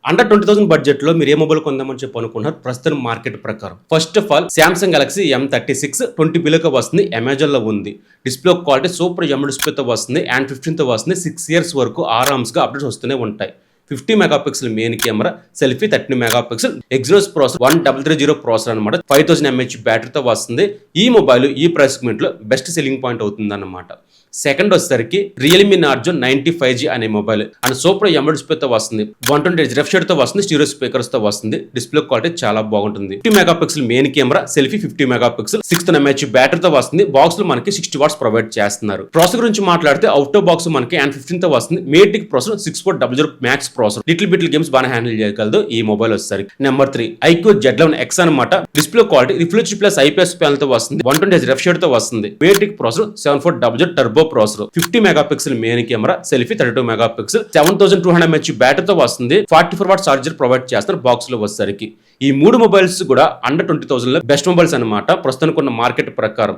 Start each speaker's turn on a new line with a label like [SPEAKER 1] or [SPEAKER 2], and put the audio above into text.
[SPEAKER 1] Under 20,000 budget లో మీరు ఏ mobile కొందామని చెప్పి అనుకున్నారు ప్రస్తుతం మార్కెట్ ప్రకారం. First of all Samsung Galaxy M36 20 బిలోకి వస్తుంది. అమెజాన్ లో ఉంది. డిస్ప్లే క్వాలిటీ సూపర్ ఎమ్ డిస్ప్లేతో వస్తుంది. అండ్ 15తో వస్తుంది. 6 ఇయర్స్ వరకు ఆరామ్స్ గా అప్డేట్స్ వస్తూనే ఉంటాయి. 50 megapixel main camera, selfie 30 megapixel, Exynos processor 1330 processor అనమాట. 5000 mAh బ్యాటరీతో వస్తుంది. ఈ మొబైల్ ఈ ప్రైస్ సెగ్మెంట్ లో బెస్ట్ సెల్లింగ్ పాయింట్ అవుతుంది అన్నమాట. సెకండ్ వచ్చేసరికి రియల్మీ నార్జో 95G అనే మొబైల్ అండ్ సూపర్ ఎమ్ డిస్ప్లేతో వస్తుంది. 120Hz రిఫ్రెష్ తో వస్తుంది. స్టీరియో స్పీకర్స్ తో వస్తుంది. డిస్ప్లే క్వాలిటీ చాలా బాగుంటుంది. 50 megapixel main camera, selfie 50 megapixel, 6 mAh బ్యాటరీతో వస్తుంది. బాక్స్ లో మనకి 60 వాట్స్ ప్రొవైడ్ చేస్తున్నారు. ప్రాసెసర్ గురించి మాట్లాడితే అవుట్ ఆఫ్ బాక్స్ మనకి అండ్ 15 తో వస్తుంది. MediaTek processor 6400 max processor. Little bit games బాగా హ్యాండిల్ చేయగలదు ఈ మొబైల్ వచ్చేసరికి. నెంబర్ 3 iQOO Z11X అనమాట. Display quality refresh plus IPS panel తో వస్తుంది. 120Hz రిఫ్రెష్ తో వస్తుంది. MediaTek processor 7400 turbo processor. 50 megapixel main camera, selfie 32 megapixel, 7200 mAh బ్యాటరీతో వస్తుంది. 44 వాట్ చార్జర్ ప్రొవైడ్ చేస్తారు బాక్స్ లో వచ్చేసరికి. ఈ మూడు మొబైల్స్ కూడా అండర్ 20,000 లో బెస్ట్ మొబైల్స్ అనమాట ప్రస్తుతానికి ఉన్న మార్కెట్ ప్రకారం.